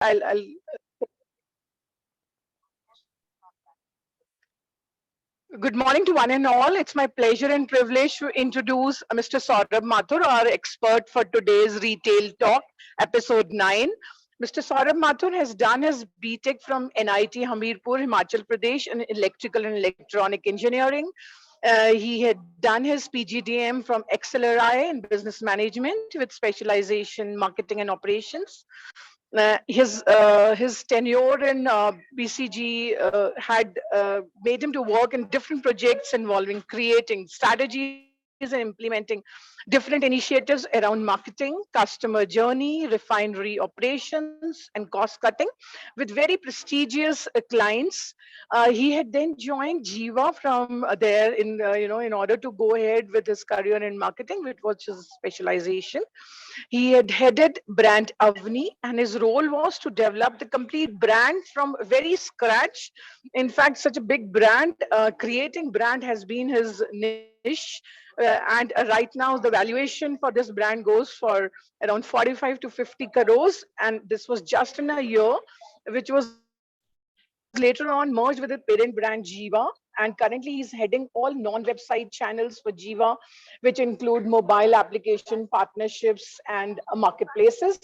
I'll Good morning to one and all. It's my pleasure and privilege to introduce Mr. Saurabh Mathur, our expert for today's Retail Talk, episode 9. Mr. Saurabh Mathur has done his BTech from NIT Hamirpur, Himachal Pradesh in electrical and electronic engineering. He had done his PGDM from XLRI in business management with specialization marketing and operations. His tenure in BCG had made him to work in different projects involving creating strategies and implementing different initiatives around marketing, customer journey, refinery operations, and cost cutting with very prestigious clients. He had then joined Jiva from there in order to go ahead with his career in marketing, which was his specialization. He had headed brand Avni, and his role was to develop the complete brand from very scratch. In fact, such a big brand, creating brand has been his niche. And right now, the valuation for this brand goes for around 45 to 50 crores. And this was just in a year, which was later on merged with the parent brand Jiva. And currently, he's heading all non-website channels for Jiva, which include mobile application partnerships and marketplaces.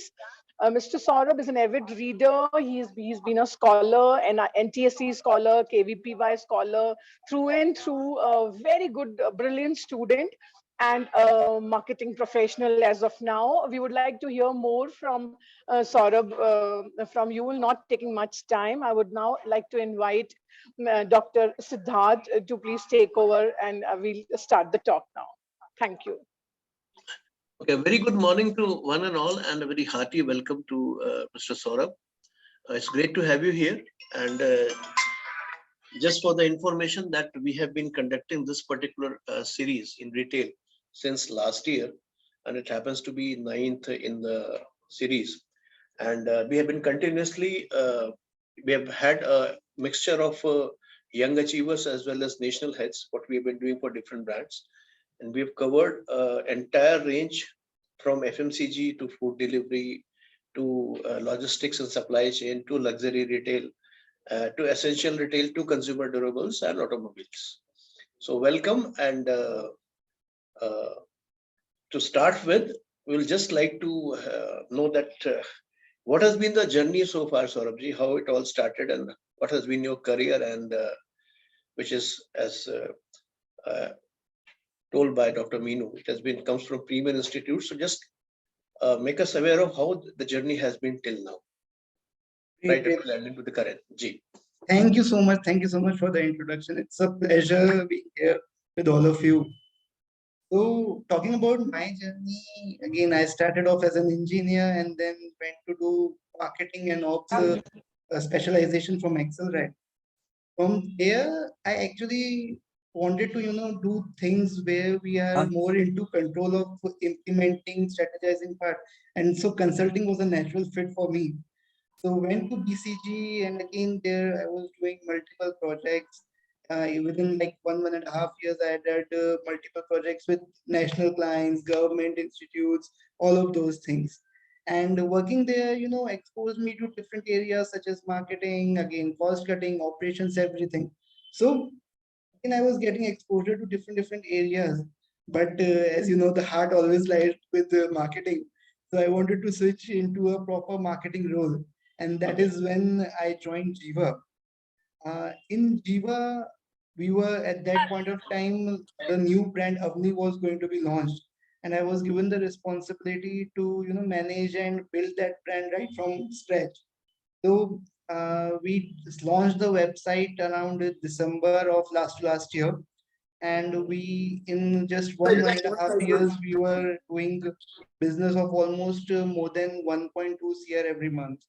Mr. Saurabh is an avid reader. He's been a scholar, an NTSC scholar, KVPY scholar, through and through. A very good, brilliant student and a marketing professional as of now. We would like to hear more from Saurabh from you. Not taking much time. I would now like to invite Dr. Siddharth to please take over, and we'll start the talk now. Thank you. Okay, very good morning to one and all, and a very hearty welcome to Mr. Saurabh. It's great to have you here. And just for the information that we have been conducting this particular series in retail since last year, and it happens to be ninth in the series. And we have been continuously, we have had a mixture of young achievers as well as national heads, what we have been doing for different brands. And we've covered entire range from FMCG to food delivery to logistics and supply chain to luxury retail to essential retail to consumer durables and automobiles. So welcome. And to start with, we'll just like to know that what has been the journey so far, Saurabhji, how it all started and what has been your career, and which is as told by Dr. Meenu, it has been comes from Premier Institute. So just make us aware of how the journey has been till now, right up to landing to the current. G. Thank you so much. Thank you so much for the introduction. It's a pleasure being here with all of you. So, talking about my journey, again, I started off as an engineer and then went to do marketing and ops specialization from Accelerate. From there, I actually wanted to, do things where we are more into control of implementing, strategizing part. And so consulting was a natural fit for me. So went to BCG, and again there I was doing multiple projects. Within like 1.5 years, I did multiple projects with national clients, government institutes, all of those things. And working there, exposed me to different areas such as marketing, again, cost cutting, operations, everything. So again, I was getting exposure to different areas. But as you know, the heart always lies with marketing. So I wanted to switch into a proper marketing role. And that is when I joined Jiva. In Jiva, we were at that point of time, the new brand Avni was going to be launched. And I was given the responsibility to, manage and build that brand right from scratch. So we just launched the website around December of last year. And we, in just 1.5 years, we were doing business of almost more than 1.2 CR every month.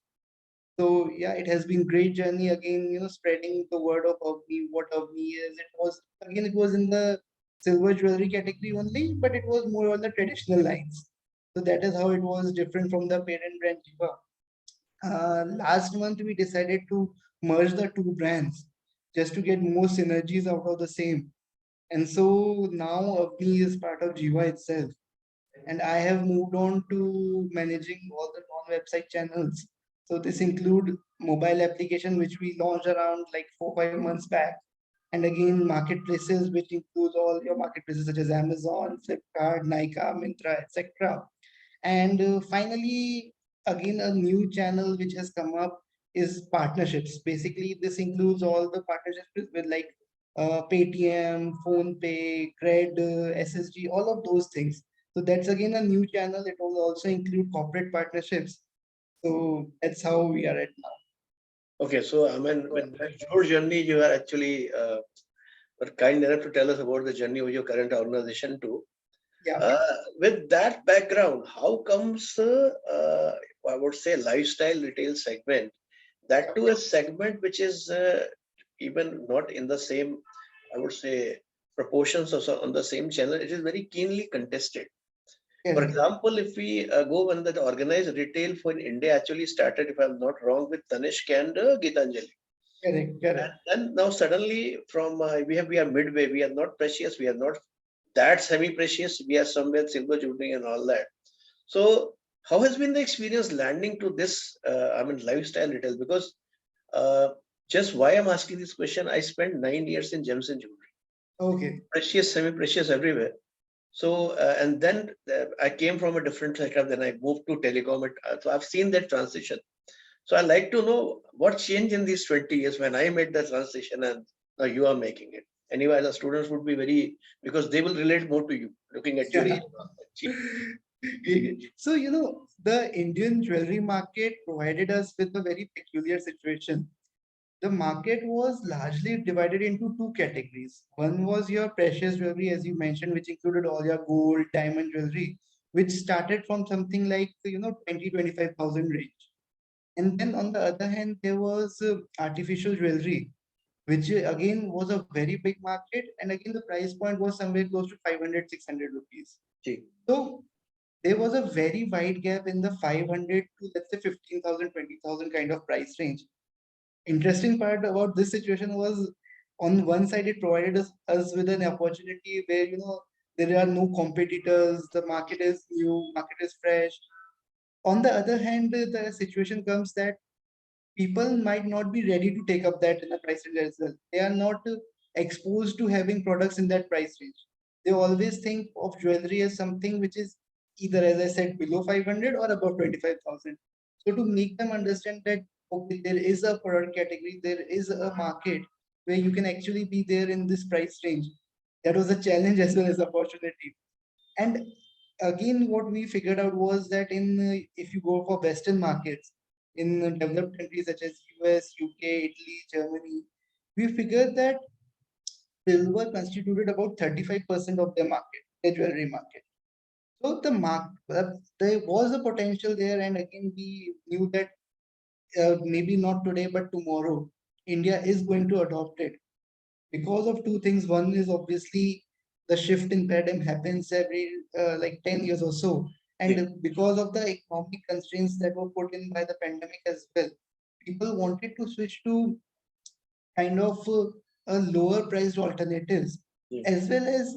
So yeah, it has been great journey again, spreading the word of Avni, what Avni is. It was in the silver jewelry category only, but it was more on the traditional lines. So that is how it was different from the parent brand Jiva. Last month we decided to merge the two brands just to get more synergies out of the same. And so now Avni is part of Jiva itself. And I have moved on to managing all the non-website channels. So this include mobile application, which we launched around like 4 5 months back. And again, marketplaces, which includes all your marketplaces such as Amazon, Flipkart, Nykaa, Myntra, etc. And finally, again, a new channel which has come up is partnerships. Basically, this includes all the partnerships with like Paytm, PhonePe, Cred, SSG, all of those things. So that's again a new channel. It will also include corporate partnerships. So that's how we are at now. Okay, so I mean, with your journey, you are actually were kind enough to tell us about the journey of your current organization too. Yeah. With that background, how comes I would say lifestyle retail segment, that to a segment which is even not in the same, I would say, proportions or so on the same channel, it is very keenly contested. For Correct, example, if we go when the organized retail for India actually started, if I'm not wrong, with Tanishq and Gitanjali. correct, And correct. then now suddenly from we are midway, we are not precious, we are not that semi-precious, we are somewhere silver shooting and all that. So how has been the experience landing to this, I mean, lifestyle retail? Because uh, just why I'm asking this question, I spent 9 years in gems and jewelry, Okay. precious, semi-precious everywhere. So, and then I came from a different setup, then I moved to telecom. So I've seen that transition. So I'd like to know what changed in these 20 years when I made the transition and now you are making it. Anyway, the students would be very, because they will relate more to you looking at your Yeah. age. So, the Indian jewelry market provided us with a very peculiar situation. The market was largely divided into two categories. One was your precious jewelry, as you mentioned, which included all your gold, diamond jewelry, which started from something like, 20 25,000 range. And then on the other hand, there was artificial jewelry, which again was a very big market. And again, the price point was somewhere close to 500 600 rupees. Gee. So there was a very wide gap in the 500 to let's say 15,000, 20,000 kind of price range. Interesting part about this situation was, on one side it provided us with an opportunity where there are no competitors, the market is new, market is fresh. On the other hand, the situation comes that people might not be ready to take up that in the price range as well. They are not exposed to having products in that price range. They always think of jewelry as something which is either, as I said, below 500 or above 25,000. So to make them understand that, okay, there is a product category, there is a market where you can actually be there in this price range. That was a challenge as well as opportunity. And again, what we figured out was that if you go for Western markets, in developed countries such as US, UK, Italy, Germany, we figured that silver constituted about 35% of their market, their jewelry market. So there was a potential there, and again, we knew that maybe not today, but tomorrow, India is going to adopt it because of two things. One is obviously the shift in paradigm happens every like 10 years or so. Yeah. And because of the economic constraints that were put in by the pandemic as well, people wanted to switch to kind of a lower priced alternatives, Yeah. as well as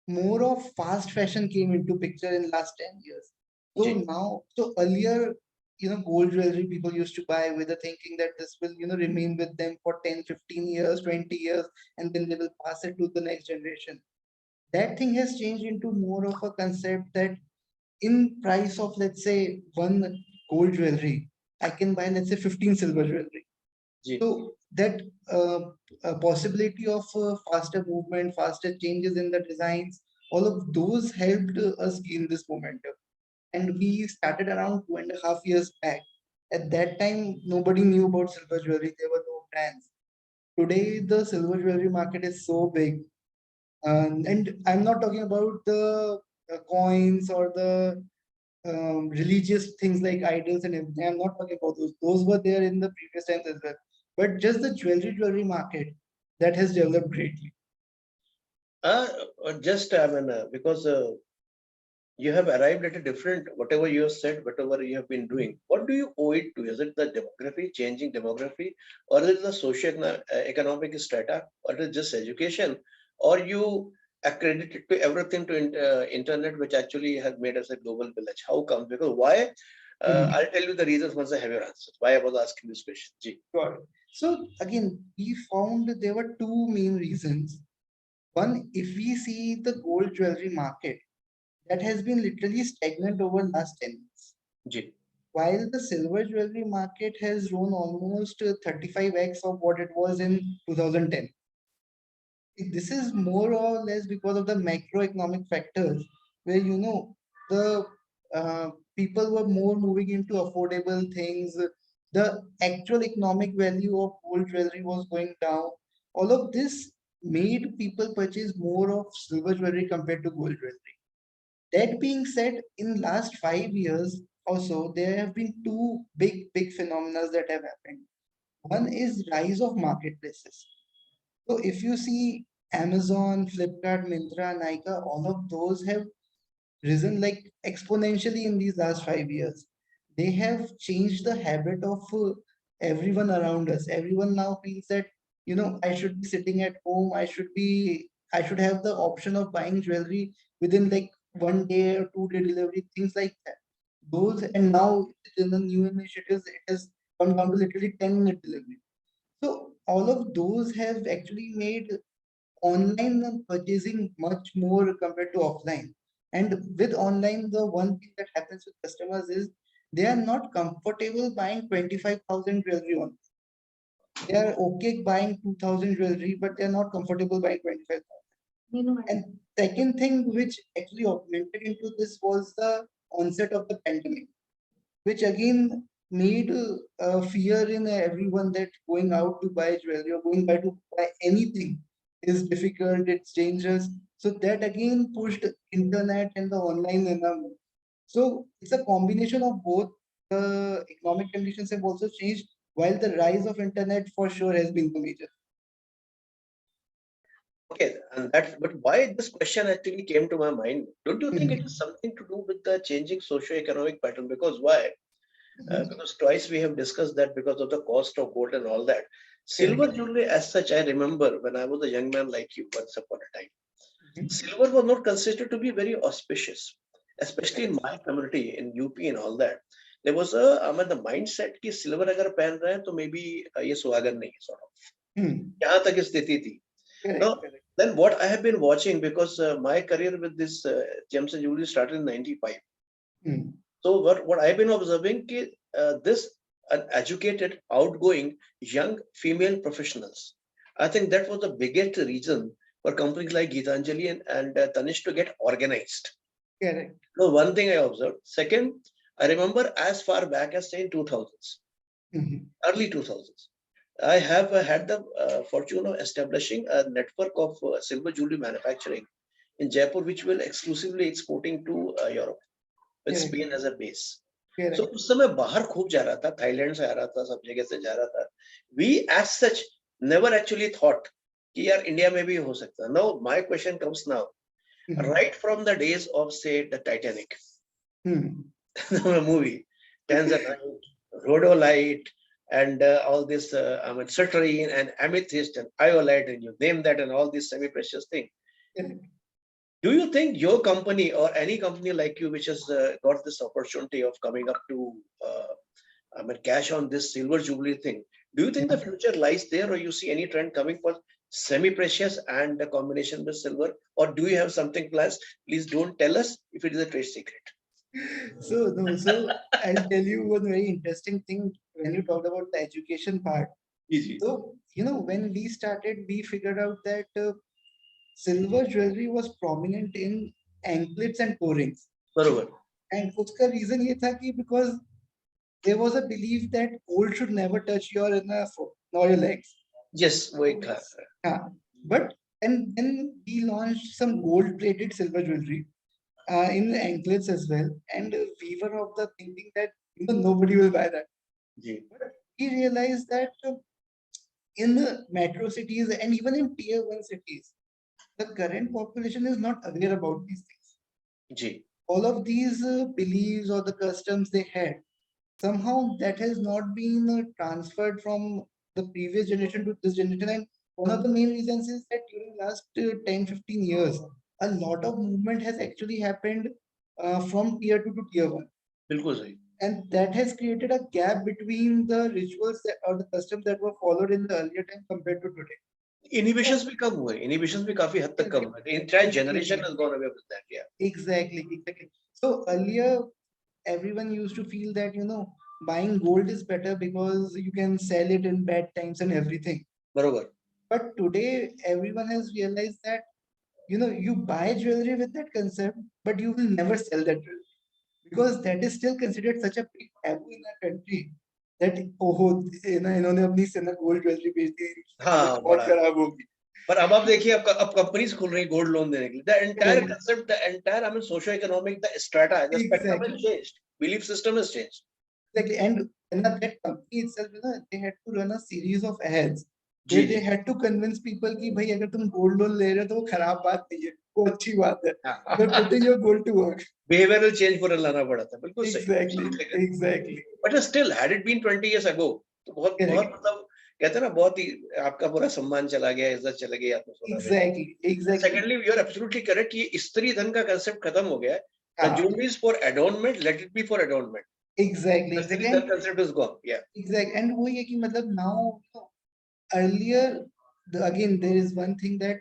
more of fast fashion came into picture in last 10 years. So Gee. now, so earlier, gold jewelry people used to buy with the thinking that this will, remain with them for 10 15 years, 20 years, and then they will pass it to the next generation. That thing has changed into more of a concept that in price of, let's say, one gold jewelry, I can buy, let's say, 15 silver jewelry. Gee. So that uh, possibility of faster movement, faster changes in the designs, all of those helped us gain this momentum. And we started around 2.5 years back. At that time, nobody knew about silver jewelry. There were no brands. Today, the silver jewelry market is so big. And I'm not talking about the coins or the religious things like idols and everything. I'm not talking about those. Those were there in the previous times as well. But just the jewelry market that has developed greatly. Uh, just, I mean, because you have arrived at a different, whatever you have said, whatever you have been doing, what do you owe it to? Is it the demography, changing demography, or is it the socio-economic strata, or is it just education, or you accredited to everything to internet, which actually has made us a global village? How come? Because why? I'll tell you the reasons once I have your answers. Why I was asking this question. Ji. Got it. So again, we found there were two main reasons. One, if we see the gold jewelry market, that has been literally stagnant over last 10 years. Ji. While the silver jewelry market has grown almost 35x of what it was in 2010. This is more or less because of the macroeconomic factors where the people were more moving into affordable things. The actual economic value of gold jewelry was going down. All of this made people purchase more of silver jewelry compared to gold jewelry. That being said, in last 5 years or so, there have been two big phenomena that have happened. One is rise of marketplaces. So if you see Amazon, Flipkart, Myntra, Nykaa, all of those have risen like exponentially in these last 5 years. They have changed the habit of everyone around us. Everyone now feels that, I should be sitting at home. I should have the option of buying jewelry within like 1 day or 2 day delivery, things like that. Those, and now in the new initiatives, it has come down to literally 10-minute delivery. So all of those have actually made online purchasing much more compared to offline. And with online, the one thing that happens with customers is they are not comfortable buying 25,000 jewelry on. They are okay buying 2,000 jewelry, but they are not comfortable buying 25,000. And second thing which actually augmented into this was the onset of the pandemic, which again made fear in everyone that going out to buy jewelry or going by to buy anything is difficult, it's dangerous. So that again pushed internet and the online environment. So it's a combination of both. The economic conditions have also changed, while the rise of internet for sure has been the major. Okay, and that's but why this question actually came to my mind. Don't you think it Mhm. is something to do with the changing socio-economic pattern? Because why? Because twice we have discussed that because of the cost of gold and all that. Silver Correct. jewelry, as such, I remember when I was a young man like you once upon a time, Mhm. silver was not considered to be very auspicious, especially in my community in UP and all that. There was a, I mean, the mindset कि silver अगर पहन रहे हैं तो maybe ये सुहागन नहीं है sort of. Mhm. यहाँ तक स्थिति थी. Now, Correct, correct. then what I have been watching because my career with this gems and jewelry started in '95. Mhm. So what I've been observing is this uneducated, outgoing young female professionals. I think that was the biggest reason for companies like Geetanjali and Tanish to get organized. Correct. So one thing I observed. Second, I remember as far back as say in 2000s, Mhm. early 2000s. I have had the fortune of establishing a network of silver jewelry manufacturing in Jaipur, which will exclusively exporting to Europe with Correct. Spain as a base. So Correct. उस समय बाहर खूब जा रहा था, Thailand से आ रहा था, सब जगह से जा रहा था. We as such never actually thought कि यार इंडिया में भी हो सकता. Now my question comes now. Mhm. Right from the days of say the Titanic, Mhm. the movie, Tanzanite, rhodolite, and all this, I mean, citrine and amethyst and iolite, and you name that, and all these semi-precious things. Correct. Do you think your company or any company like you, which has got this opportunity of coming up to, I mean, cash on this silver jubilee thing, do you think the future lies there, or you see any trend coming for semi-precious and a combination with silver, or do you have something planned? Please don't tell us if it is a trade secret. So no, so I'll tell you one very interesting thing when you talked about the education part. Easy. So, when we started, we figured out that silver jewelry was prominent in anklets and toe-rings. बरोबर. And उसका reason ये था कि because there was a belief that gold should never touch your foot nor your legs. Yes, वो एक था. Yeah. But and then we launched some gold-plated silver jewelry in the anklets as well. And we were of the thinking that nobody will buy that. Ji. But we realized that in the metro cities and even in tier one cities, the current population is not aware about these things. Ji. All of these beliefs or the customs they had, somehow that has not been transferred from the previous generation to this generation. And one of the main reasons is that during last 10-15 years, a lot of movement has actually happened from tier 2 to tier 1. बिल्कुल सही. And that has created a gap between the rituals or the customs that were followed in the earlier time compared to today. Inhibitions भी कम हुए, inhibitions भी काफी हद तक कम हुए. The entire generation Exactly. has gone away with that. Yeah. Exactly. So earlier, everyone used to feel that, buying gold is better because you can sell it in bad times and everything. बरोबर. But today, everyone has realized that, you buy jewelry with that concept, but you will never sell that jewelry because that is still considered such a big taboo in our country that, oh, इन्होंने अपनी से ना gold jewelry बेच दी, हाँ, बहुत बड़ा. खराब होगी. पर अब आप देखिए, अब कंपनीज खुल रही गोल्ड लोन देने के लिए. The entire Correct. concept, the entire, I mean, socio-economic, the strata, the spectrum has Exactly. changed. Belief system has changed. Exactly. And that company itself, they had to run a series of ads ji where ji. they had to convince people कि भाई अगर तुम gold loan ले रहे हो तो वो खराब बात नहीं है, वो अच्छी बात है. You're putting your gold to work. Behavioral change पूरा लाना पड़ा था. बिल्कुल सही. Exactly. Absolutely correct. Exactly. But still, had it been 20 years ago, तो बहुत बहुत Correct. मतलब कहते हैं ना, बहुत ही आपका पूरा सम्मान चला गया, इज्जत चली गई, आपने सोना बेचा. Exactly. Exactly. Secondly, you are absolutely correct. ये स्त्री धन का concept खत्म हो गया है. The हाँ. jewelry is for adornment. Let it be for adornment. Exactly. The स्त्री Exactly. धन concept is gone. Yeah. Exactly. And वो ये कि मतलब now, earlier, again, there is one thing that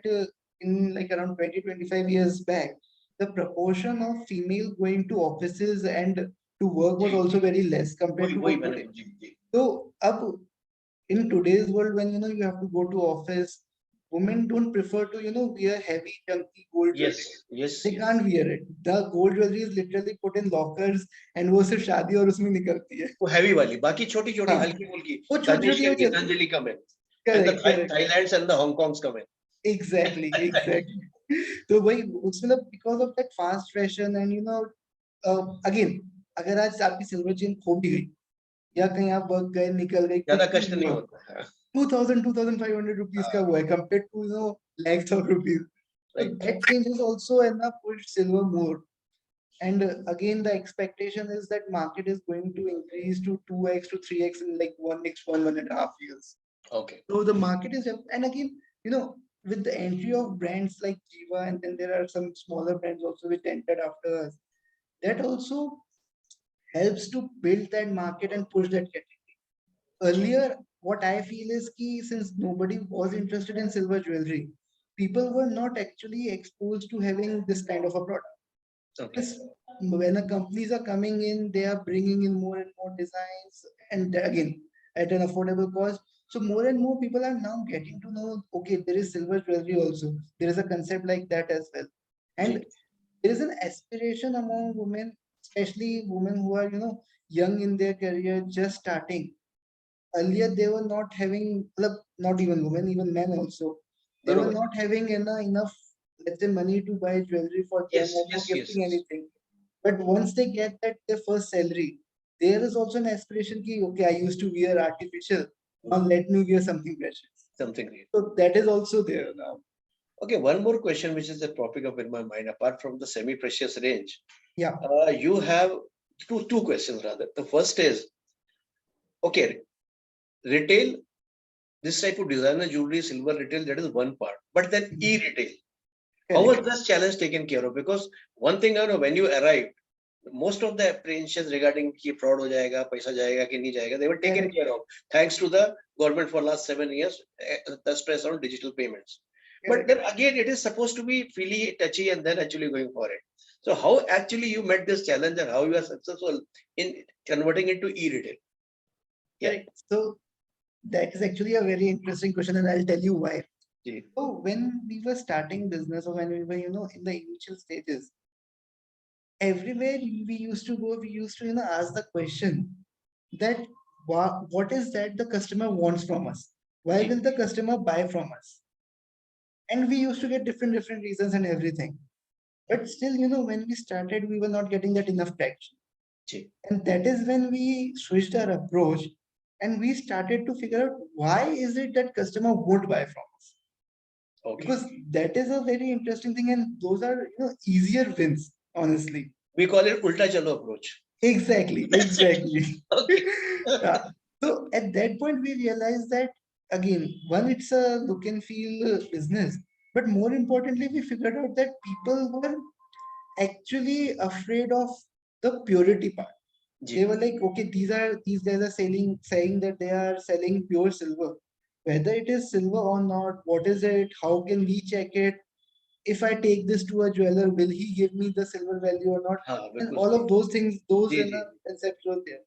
in like around 20, 25 years back, the proportion of female going to offices and to work was ji. also very less compared वही to वही what मैंने today. Ji ji. So, up in today's world, when you have to go to office, women don't prefer to wear heavy, chunky gold Yes, jewelry. yes, They yes. can't wear it. The gold jewelry is literally put in lockers, and वो सिर्फ शादी और उसमें निकलती है. वो heavy वाली, बाकी छोटी छोटी हाँ, हल्की फुल्की. वो छोटी Ganesh छोटी वो and चलती है. Gitanjali come in, and the Correct, correct. Thailands and the Hong Kongs come in. Exactly, exactly. तो वही उसमें मतलब because of that fast fashion and again, अगर आज आपकी सिल्वर चेन खो भी गई या कहीं आप वर्क गए निकल गई ज्यादा कुछ भी कष्ट नहीं हुआ, होता. 2,000-2,500 rupees का हुआ है compared to lakhs of rupees. So Right. that changes also and push silver more. And again, the expectation is that market is going to increase to 2x to 3x in like 1.5 years. Okay. So the market is, and again, with the entry of brands like Jiva, and then there are some smaller brands also which entered after us, that also helps to build that market and push that category. Earlier, what I feel is key since nobody was interested in silver jewelry, people were not actually exposed to having this kind of a product. Okay. Yes, when the companies are coming in, they are bringing in more and more designs, and again at an affordable cost. So more and more people are now getting to know, okay, there is silver jewelry also. There is a concept like that as well, ji. and there is an aspiration among women, especially women who are young in their career, just starting. Earlier, they were not having, not even women, even men also. They were बरोबर. not having enough, let's say, money to buy jewelry for them Yes, or for yes, yes, gifting yes. anything. But once they get that their first salary, there is also an aspiration ki, okay, I used to wear artificial. Now let me wear something precious. Something real. So that is also there now. Okay, one more question, which is the topic of in my mind, apart from the semi-precious range. Yeah. You have two questions rather. The first is, okay, retail, this type of designer jewelry, silver retail, that is one part. But then e-retail, how was Correct. this challenge taken care of? Because one thing I know, when you arrived, most of the apprehensions regarding कि fraud हो जाएगा, पैसा जाएगा कि नहीं जाएगा, they were taken Correct. care of thanks to the government for last 7 years, the stress on digital payments. But Correct. then again, it is supposed to be really touchy and then actually going for it. So how actually you met this challenge and how you are successful in converting it to e-retail? Yeah. Correct. So that is actually a very interesting question, and I'll tell you why. Yeah. So when we were starting business or when we were, in the initial stages, everywhere we used to go, we used to, ask the question that what is that the customer wants from us? Why Yeah. will the customer buy from us? And we used to get different reasons and everything. But still, when we started, we were not getting that enough traction. Yeah. And that is when we switched our approach and we started to figure out why is it that customer won't buy from us? Okay. Because that is a very interesting thing, and those are easier wins, honestly. We call it ulta chalo approach. Exactly, That's it. exactly. Okay. Yeah. So at that point, we realized that again, one, it's a look and feel business, but more importantly, we figured out that people were actually afraid of the purity part. They were like, okay, these guys are saying that they are selling pure silver. Whether it is silver or not, what is it? How can we check it? If I take this to a jeweler, will he give me the silver value or not? And all of those things, those concepts were there.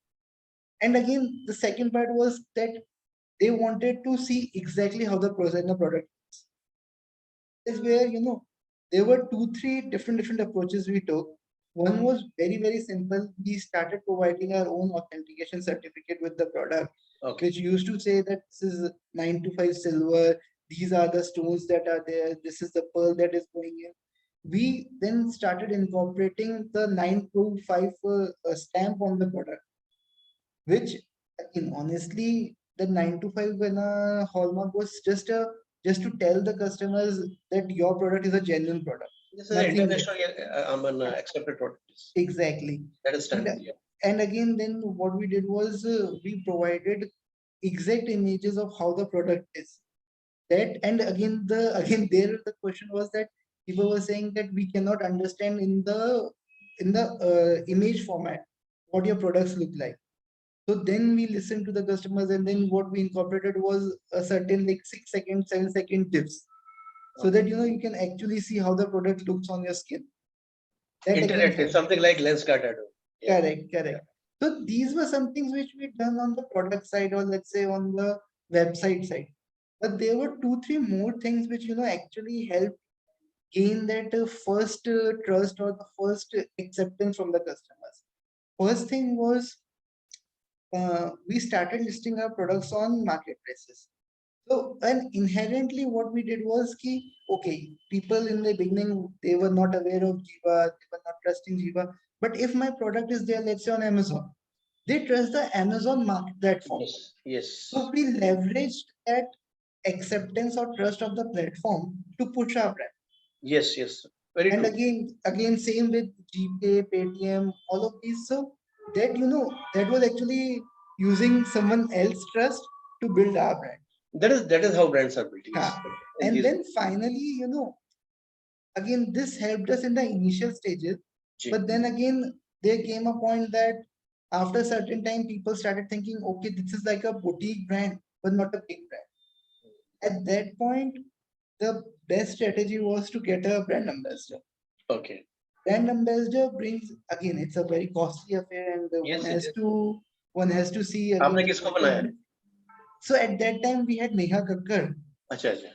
And again, the second part was that they wanted to see exactly how the process and the product is where, there were three different approaches we took. One was very simple. We started providing our own authentication certificate with the product, which used to say that this is 925 silver. These are the stones that are there. This is the pearl that is going in. We then started incorporating the 925 stamp on the product, which again, honestly, the 925 when a hallmark was just to tell the customers that your product is a genuine product. This is an international accepted product. Exactly. That is standard. And again, then what we did was we provided exact images of how the product is. That and again there the question was that people were saying that we cannot understand in the image format what your products look like. So then we listened to the customers, and then what we incorporated was a certain like 6-second, 7-second tips, so that you can actually see how the product looks on your skin. That Internet is something like lens card. Correct. So these were some things which we done on the product side, or let's say on the website side. But there were 2-3 more things which actually helped gain that first trust or the first acceptance from the customers. First thing was we started listing our products on marketplaces. So, and inherently what we did was okay, people in the beginning, they were not aware of Jiva, they were not trusting Jiva. But if my product is there, let's say on Amazon, they trust the Amazon market platform. Yes. So we leveraged that acceptance or trust of the platform to push our brand. Yes. Very and true. again, same with GPay, Paytm, all of these. So that that was actually using someone else's trust to build our brand. That is how brands are built. Yes. And then finally, again, this helped us in the initial stages. But then again, there came a point that after a certain time, people started thinking, okay, this is like a boutique brand, but not a big brand. At that point, the best strategy was to get a brand ambassador. Okay. Brand ambassador brings, again, it's a very costly affair, and one has to see. So at that time, we had Neha Kakkar.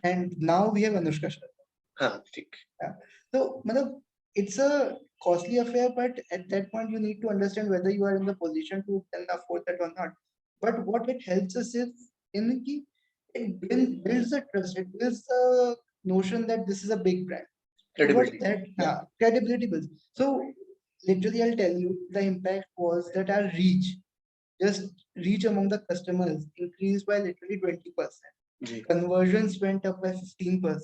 And now we have Anushka Sharma. So, it's a costly affair, but at that point, you need to understand whether you are in the position to afford that or not. But what it helps us is it builds the trust, it builds the notion that this is a big brand. Credibility. So credibility builds. So, literally, I'll tell you, the impact was that our reach among the customers increased by literally 20%. Conversions went up by 15%.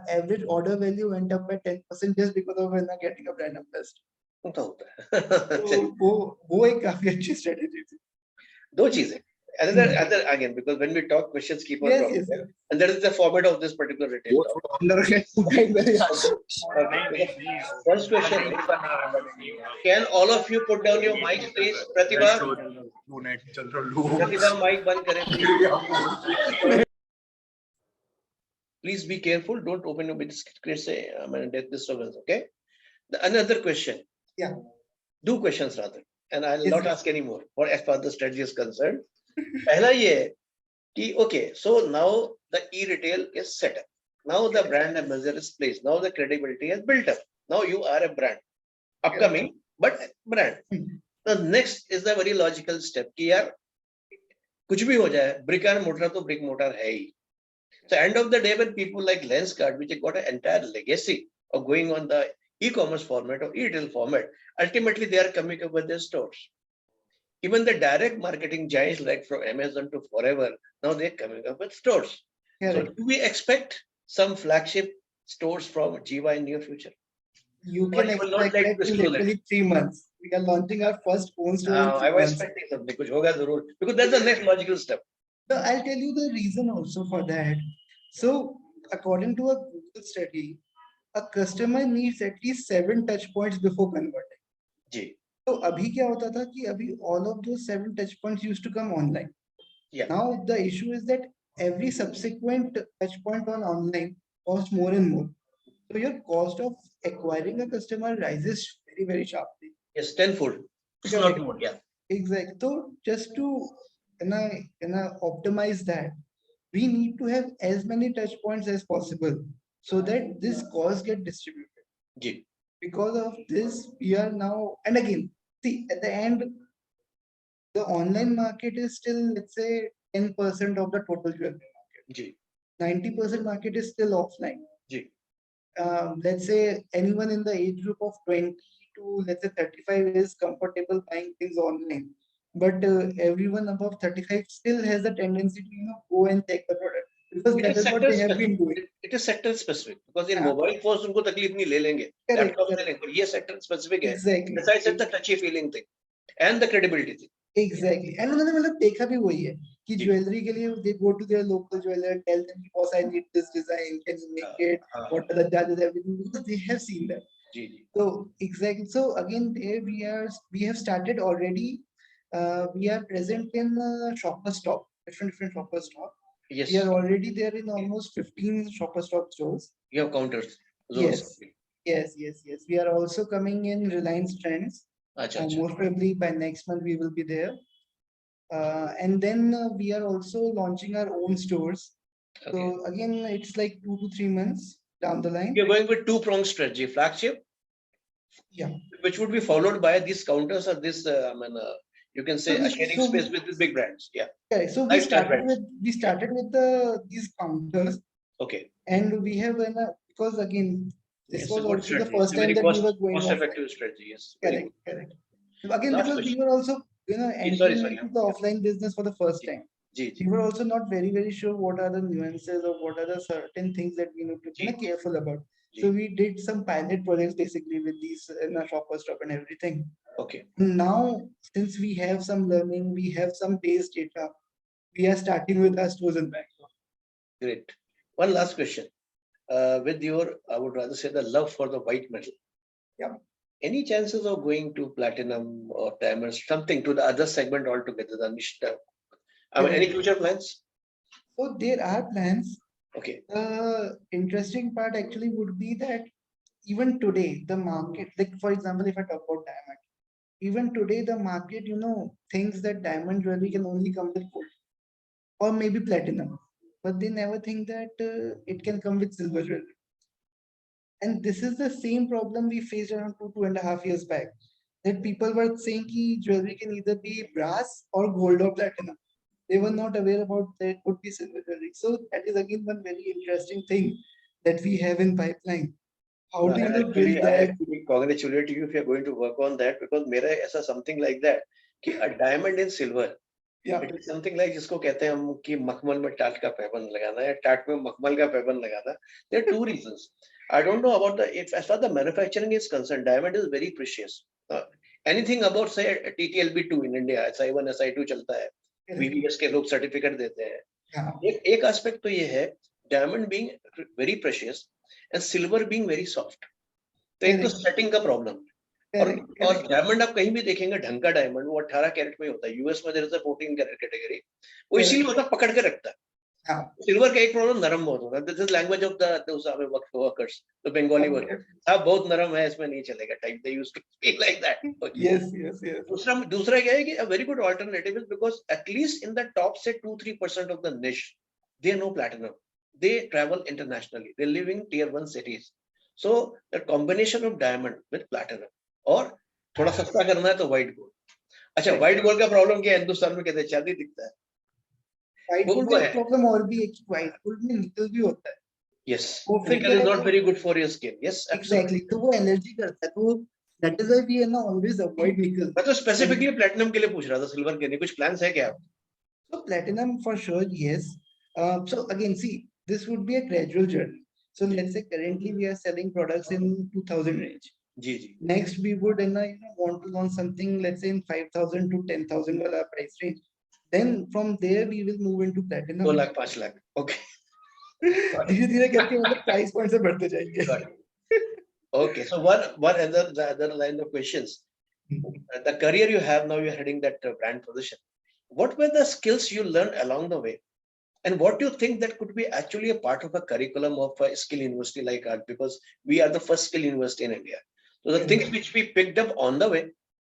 Average order value went up by 10% just because of getting a brand ambassador. वो एक काफी अच्छी strategy थी. दो चीजें. Other again, because when we talk, questions keep on dropping. And that is the format of this particular retail. First question: can all of you put down your mics, please? Pratibha, mic बंद करें. Please be careful. Don't open your mic. Create death disturbance. Okay. Another question. Yeah. 2 questions rather, and I'll not ask any more. For as far as the strategy is concerned. पहला ये है कि okay, so now the e-retail is set up. Now the brand ambassador is placed. Now the credibility is built up. Now you are a brand, upcoming but brand. The next is the very logical step कि यार कुछ भी हो जाए, brick and mortar तो brick mortar है ही. So end of the day, when people like Lenscard, which have got an entire legacy of going on the e-commerce format or e-retail format, ultimately they are coming up with their stores. Even the direct marketing giants like from Amazon to forever, now they're coming up with stores. So do we expect some flagship stores from Jiva in near future? You can expect that in literally 3 months. We are launching our first own store. I was expecting something, because that's the next logical step. So I'll tell you the reason also for that. So according to a Google study, a customer needs at least 7 touch points before converting. तो अभी क्या होता था कि अभी all of those 7 touch points used to come online. Yeah. Now the issue is that every subsequent touch point on online costs more and more. So your cost of acquiring a customer rises very, very sharply. Yes, tenfold. It's Correct. not more. Yeah. Exactly. So just to optimize that, we need to have as many touch points as possible so that this cost get distributed. Ji. Because of this, we are now, and again, see, at the end, the online market is still, let's say, 10% of the total jewelry market. Ji. 90% market is still offline. Ji. Let's say anyone in the age group of 20 to, let's say, 35 is comfortable buying things online. But everyone above 35 still has a tendency to, go and take the product because It that is is what sector they have been specific. doing. It is sector specific because in Yeah. mobile phones उनको तकलीफ नहीं ले लेंगे. Correct, Laptop ले correct. लेंगे. पर ये sector specific है. Exactly. Besides it's the touchy feeling thing and the credibility thing. Exactly. And उन्होंने मतलब देखा भी वही है कि जी. ज्वेलरी के लिए they go to their local jeweler, tell them, boss, I need this design, can you make it? What are the charges, everything, because they have seen that. Ji ji. So exactly. So again, there we have started already. We are present in Shopper Stop, different Shopper Stop. Yes. We are already there in almost 15 Shopper Stop stores. You have counters. Yes. Yes. We are also coming in Reliance Trends. अच्छा. Most probably by next month we will be there. And then we are also launching our own stores. Okay. So again, it's like 2 to 3 months down the line. You're going with two-pronged strategy, flagship, Yeah. which would be followed by these counters or this, you can say So a sharing space with the big brands. Yeah. Okay, so Lifestyle brands. we started with these counters. Okay. And we have because again, this It's was a good also the strategy. first It's a time very that we were going cost-effective strategy. Yes. Very Correct, good. correct. So again, Last because we question. were also, entering Sorry. into the offline business for the first time. Ji. We were also not very sure what are the nuances or what are the certain things that we need to be careful about. So we did some pilot projects basically with these Shopper Stop and everything. Okay. Now, since we have some learning, we have some base data, we are starting with our stores in Bangalore. Great. One last question. With your, I would rather say the love for the white metal. Yeah. Any chances of going to platinum or diamonds, something to the other segment altogether, the niche? Any future plans? So there are plans. Okay. The interesting part actually would be that even today, the market, like for example, if I talk about diamond, even today the market, thinks that diamond jewelry can only come with gold or maybe platinum, but they never think that it can come with silver jewelry. And this is the same problem we faced around 2.5 years back. That people were saying that jewelry can either be brass or gold or platinum. They were not aware about that could be silver jewelry. So that is again one very interesting thing that we have in pipeline. How do you build I that? actually congratulate you if you're going to work on that because मेरा ऐसा something like that कि a diamond in silver. Yeah. It is something like जिसको कहते हैं हम कि मखमल में टाट का पैबंद लगाना है टाट में मखमल का पैबंद लगाना. There are two reasons. I don't know about as far as the manufacturing is concerned, diamond is very precious. Anything about say TTLB2 in India, SI1, SI2 चलता है. VVS के लोग certificate देते हैं. एक aspect तो ये है diamond being very precious and silver being very soft. तो एक तो सेटिंग का प्रॉब्लम और डायमंड आप कहीं भी देखेंगे ढंग का डायमंड वो 18 कैरेट में होता है. यूएस में there is a 14 carat category. वो इसीलिए होता पकड़ के रखता है. सिल्वर का एक प्रॉब्लम नरम बहुत होता है. This is language of the workers, the Bengali worker. साहब बहुत नरम है इसमें नहीं चलेगा type they used to speak like that. Yes. दूसरा क्या है कि a very good alternative is because at least in the top से 2-3% of the niche they know platinum. They travel internationally. They live in tier 1 cities. So the combination of diamond with platinum और थोड़ा सस्ता करना है तो white gold. अच्छा white gold का problem क्या है? हिंदुस्तान में कहते हैं चांदी दिखता है. White gold का प्रॉब्लम और भी है कि white gold में निकल भी होता है. Yes. Nickel is not very good for your skin. Yes, exactly. तो वो एलर्जी करता है. तो that is why we always avoid nickel. मैं तो specifically platinum के लिए पूछ रहा था, silver के नहीं. कुछ plans है क्या? So platinum for sure, yes. So again, see, this would be a gradual journey. So let's say currently we are selling products in 2000 range. Ji. Next we would want to launch something, let's say in 5000 to 10,000 price range. Then from there we will move into platinum. 2 lakh 5 lakh. Okay. धीरे-धीरे करके मतलब price point से बढ़ते जाएंगे. Okay, so one other line of questions. The career you have now, you're heading that brand position. What were the skills you learned along the way? And what do you think that could be actually a part of a curriculum of a skill university like ours? Because we are the first skill university in India. So the things which we picked up on the way,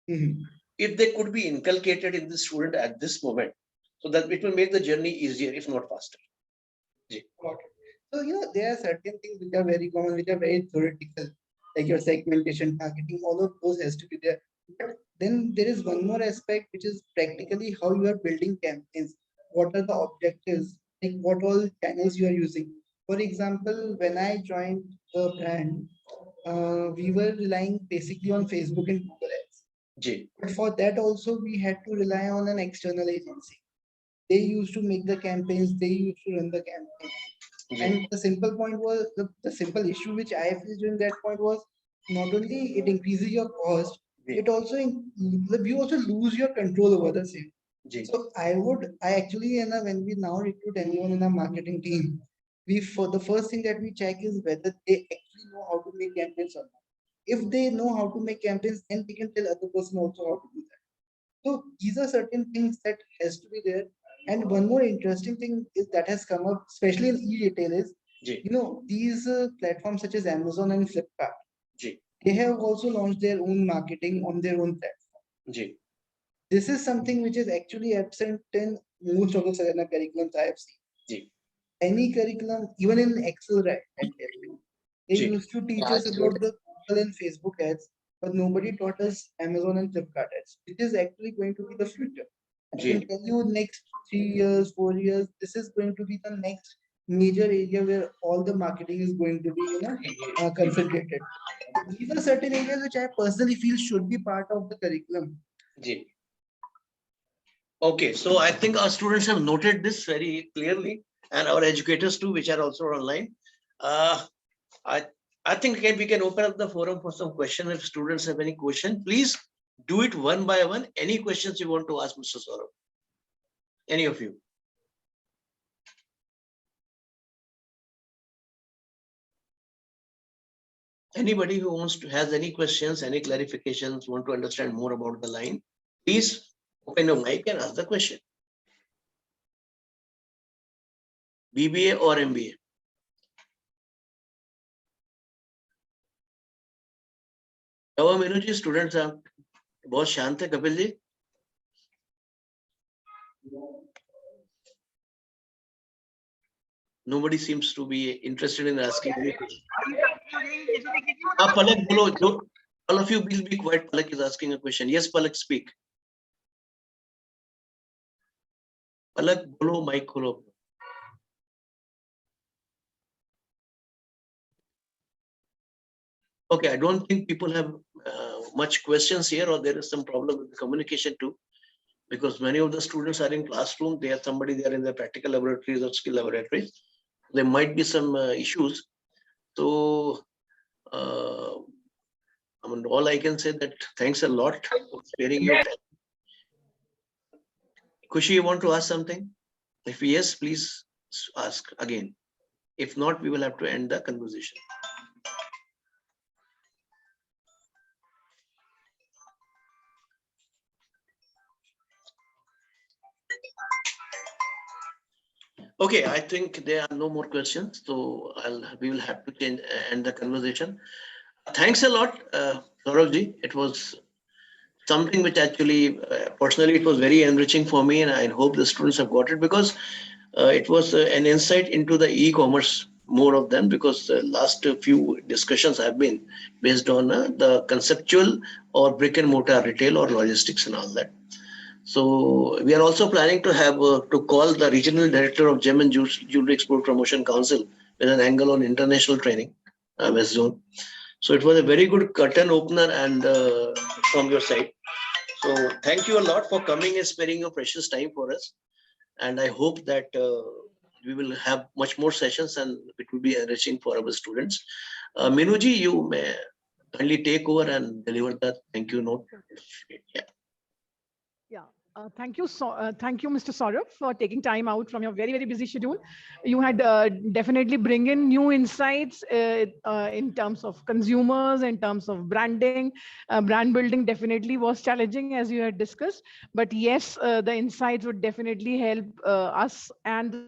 if they could be inculcated in the student at this moment, so that it will make the journey easier, if not faster. Okay. So, there are certain things which are very common, which are very theoretical, like your segmentation, targeting, all of those has to be there. But then there is one more aspect, which is practically how you are building campaigns. What are the objectives? Like what all channels you are using. For example, when I joined the brand, we were relying basically on Facebook and Google Ads. Ji. But for that also, we had to rely on an external agency. They used to make the campaigns, they used to run the campaigns. And the simple point was the simple issue which I faced during that point was not only it increases your cost, it also you also lose your control over the same. So I actually, when we now recruit anyone in our marketing team, we for the first thing that we check is whether they actually know how to make campaigns or not. If they know how to make campaigns, then we can tell other person also how to do that. So these are certain things that has to be there. And one more interesting thing is that has come up, especially in e-retail, is these platforms such as Amazon and Flipkart. They have also launched their own marketing on their own platform. This is something which is actually absent in most of the curriculums I have seen. Any curriculum, even in Excel, right? They used to teach us about the Google and Facebook ads, but nobody taught us Amazon and Flipkart ads, which is actually going to be the future. I can tell you next 3 years, 4 years, this is going to be the next major area where all the marketing is going to be, concentrated. These are certain areas which I personally feel should be part of the curriculum. Okay, so I think our students have noted this very clearly, and our educators too, which are also online. I think we can open up the forum for some question. If students have any question, please do it one by one. Any questions you want to ask Mr. Saurabh? Any of you? Anybody who wants to has any questions, any clarifications, want to understand more about the line, please open your mic and ask the question. BBA or MBA? Meenu ji students आप बहुत शांत है Kapil ji nobody seems to be interested in asking any question. Palak bolo, all of you will be quiet. Palak is asking a question. Yes, Palak, speak. Palak bolo, mic kholo. Okay, I don't think people have much questions here, or there is some problem with the communication too, because many of the students are in classroom. They are in the practical laboratories or skill laboratories. There might be some issues. So, I mean, all I can say that thanks a lot for sparing your time. Kushi, you want to ask something? If yes, please ask again. If not, we will have to end the conversation. Okay, I think there are no more questions, so we will have to end the conversation. Thanks a lot, Saurabh. It was something which actually, personally, it was very enriching for me, and I hope the students have got it, because it was an insight into the e-commerce, more of them, because the last few discussions have been based on the conceptual or brick and mortar retail or logistics and all that. So we are also planning to have to call the regional director of Gem and Jewelry Export Promotion Council with an angle on international training, West Zone. So it was a very good curtain opener and from your side. So thank you a lot for coming and sparing your precious time for us. And I hope that we will have much more sessions and it will be enriching for our students. Minuji, you may kindly take over and deliver that thank you note. Yeah. Thank you, Mr. Saurabh, for taking time out from your very, very busy schedule. You had definitely bring in new insights in terms of consumers, in terms of branding. Brand building definitely was challenging, as you had discussed. But yes, the insights would definitely help us and the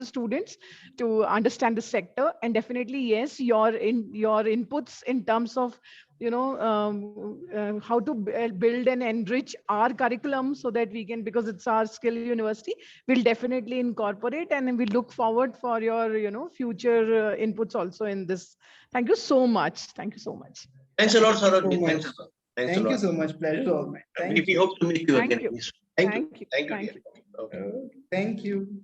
students to understand the sector. And definitely, yes, your inputs in terms of how to build and enrich our curriculum so that we can, because it's our skill university, we'll definitely incorporate, and we look forward for your future inputs also in this. Thank you so much. Thank you so much. Thanks a lot, Thank you so Saurabh. much. Thanks a lot. Thanks a Thank you lot. so much. Pleasure all mine. We Thank you. hope to meet you Thank again. you. Thank you. Thank you. Thank you, Thank dear. you. Okay. Thank you.